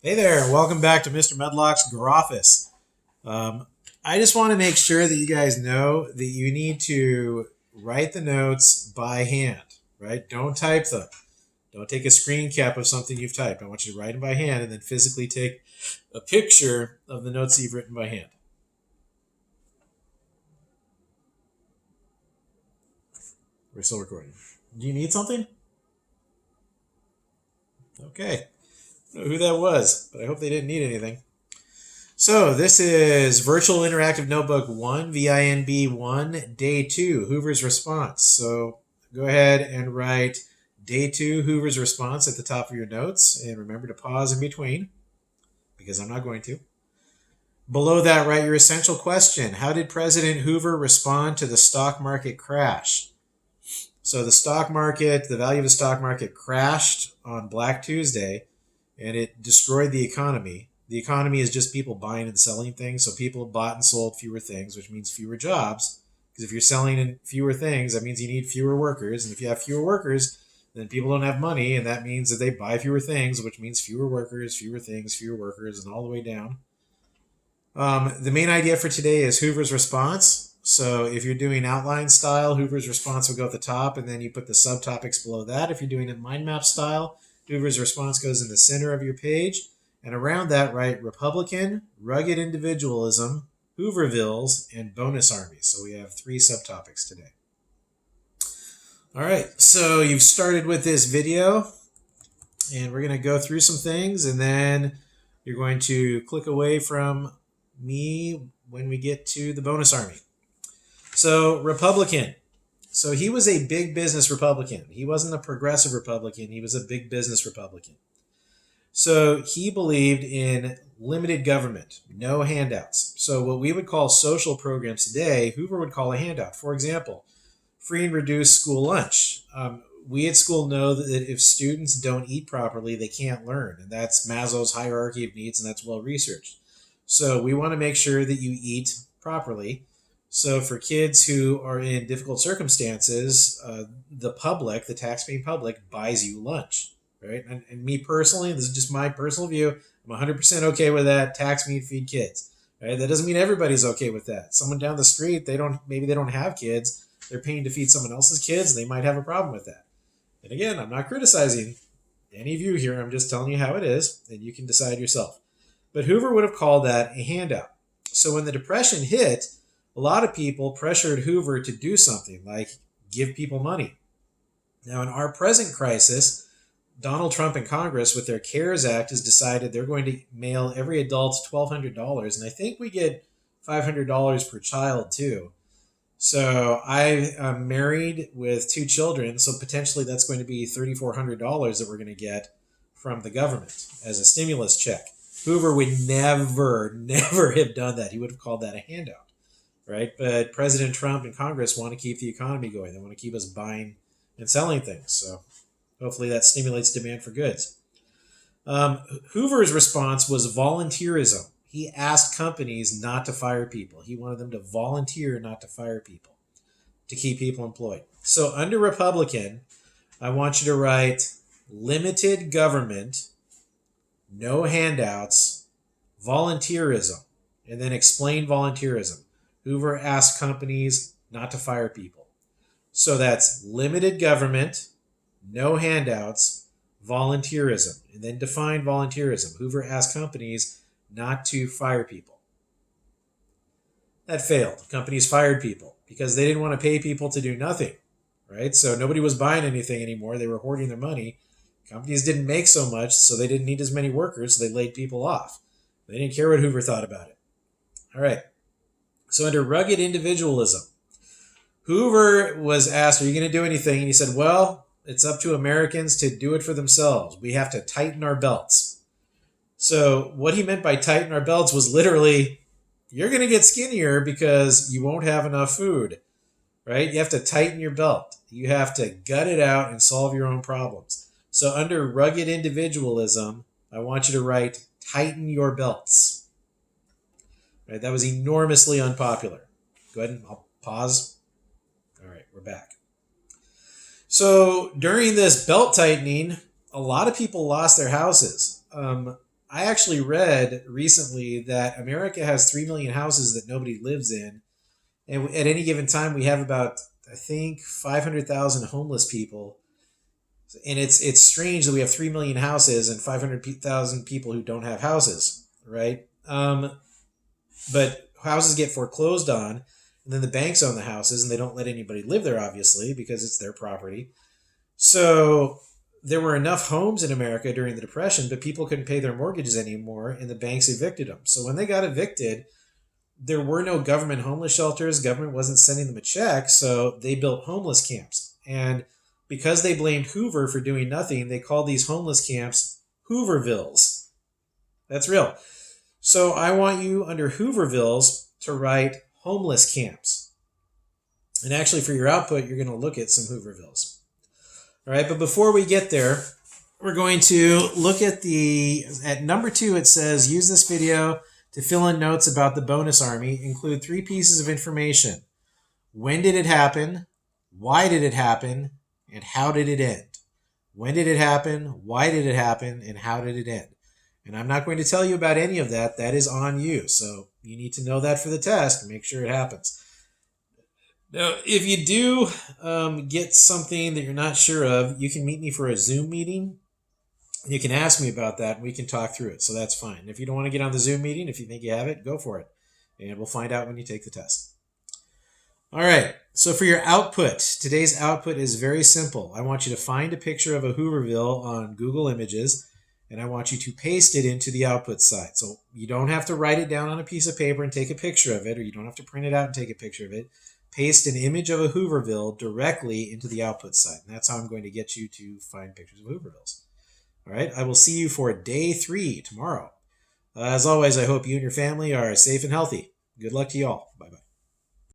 Hey there, welcome back to Mr. Medlock's Garoffice. I just want to make sure that you guys know that you need to write the notes by hand, right? Don't type them. Don't take a screen cap of something you've typed. I want you to write them by hand and then physically take a picture of the notes that you've written by hand. We're still recording. Do you need something? Okay. I don't know who that was, but I hope they didn't need anything. So this is Virtual Interactive Notebook 1, VINB 1, Day 2, Hoover's Response. So go ahead and write Day 2, Hoover's Response at the top of your notes. And remember to pause in between, because I'm not going to. Below that, write your essential question. How did President Hoover respond to the stock market crash? So the stock market, the value of the stock market crashed on Black Tuesday, and it destroyed the economy. The economy is just people buying and selling things. So people bought and sold fewer things, which means fewer jobs. Because if you're selling fewer things, that means you need fewer workers. And if you have fewer workers, then people don't have money. And that means that they buy fewer things, which means fewer workers, fewer things, fewer workers, and all the way down. The main idea for today is Hoover's response. So if you're doing outline style, Hoover's response will go at the top, and then you put the subtopics below that. If you're doing it mind map style, Hoover's response goes in the center of your page. And around that, write Republican, rugged individualism, Hoovervilles, and bonus armies. So we have 3 subtopics today. All right, so you've started with this video, and we're going to go through some things, and then you're going to click away from me when we get to the bonus army. So Republican. So he was a big business Republican. He wasn't a progressive Republican. He was a big business Republican. So he believed in limited government, no handouts. So what we would call social programs today, Hoover would call a handout. For example, free and reduced school lunch. We at school know that if students don't eat properly, they can't learn. And that's Maslow's hierarchy of needs, and that's well researched. So we want to make sure that you eat properly. So for kids who are in difficult circumstances, the public, the taxpaying public, buys you lunch, right? And me personally, this is just my personal view, I'm 100% okay with that. Tax me to feed kids, right? That doesn't mean everybody's okay with that. Someone down the street, maybe they don't have kids. They're paying to feed someone else's kids. They might have a problem with that. And again, I'm not criticizing any of you here. I'm just telling you how it is, and you can decide yourself. But Hoover would have called that a handout. So when the Depression hit, a lot of people pressured Hoover to do something like give people money. Now, in our present crisis, Donald Trump and Congress, with their CARES Act, has decided they're going to mail every adult $1,200. And I think we get $500 per child, too. So I am married with 2 children, so potentially that's going to be $3,400 that we're going to get from the government as a stimulus check. Hoover would never have done that. He would have called that a handout, right? But President Trump and Congress want to keep the economy going. They want to keep us buying and selling things. So hopefully that stimulates demand for goods. Hoover's response was volunteerism. He asked companies not to fire people. He wanted them to volunteer not to fire people, to keep people employed. So under Republican, I want you to write limited government, no handouts, volunteerism, and then explain volunteerism. Hoover asked companies not to fire people. So that's limited government, no handouts, volunteerism, and then define volunteerism. Hoover asked companies not to fire people. That failed. Companies fired people because they didn't want to pay people to do nothing, right? So nobody was buying anything anymore. They were hoarding their money. Companies didn't make so much, so they didn't need as many workers, so they laid people off. They didn't care what Hoover thought about it. All right. So under rugged individualism, Hoover was asked, are you going to do anything? And he said, well, it's up to Americans to do it for themselves. We have to tighten our belts. So what he meant by tighten our belts was literally, you're going to get skinnier because you won't have enough food, right? You have to tighten your belt. You have to gut it out and solve your own problems. So under rugged individualism, I want you to write, tighten your belts. Right? That was enormously unpopular. Go ahead and I'll pause. All right, we're back. So during this belt tightening, a lot of people lost their houses. I actually read recently that America has 3 million houses that nobody lives in. And at any given time, we have about, I think, 500,000 homeless people. And it's strange that we have 3 million houses and 500,000 people who don't have houses, right? But houses get foreclosed on, and then the banks own the houses, and they don't let anybody live there, obviously, because it's their property. So there were enough homes in America during the Depression, but people couldn't pay their mortgages anymore, and the banks evicted them. So when they got evicted, there were no government homeless shelters. Government wasn't sending them a check, so they built homeless camps. And because they blamed Hoover for doing nothing, they called these homeless camps Hoovervilles. That's real. So I want you under Hoovervilles to write homeless camps. And actually for your output, you're going to look at some Hoovervilles. All right, but before we get there, we're going to look at at number 2, it says, use this video to fill in notes about the bonus army. Include 3 pieces of information. When did it happen? Why did it happen? And how did it end? When did it happen? Why did it happen? And how did it end? And I'm not going to tell you about any of that. That is on you. So you need to know that for the test and make sure it happens. Now, if you do get something that you're not sure of, you can meet me for a Zoom meeting. You can ask me about that and we can talk through it. So that's fine. If you don't want to get on the Zoom meeting, if you think you have it, go for it. And we'll find out when you take the test. All right. So for your output, today's output is very simple. I want you to find a picture of a Hooverville on Google Images, and I want you to paste it into the output side. So you don't have to write it down on a piece of paper and take a picture of it, or you don't have to print it out and take a picture of it. Paste an image of a Hooverville directly into the output side. And that's how I'm going to get you to find pictures of Hoovervilles. All right. I will see you for day 3 tomorrow. As always, I hope you and your family are safe and healthy. Good luck to you all. Bye-bye.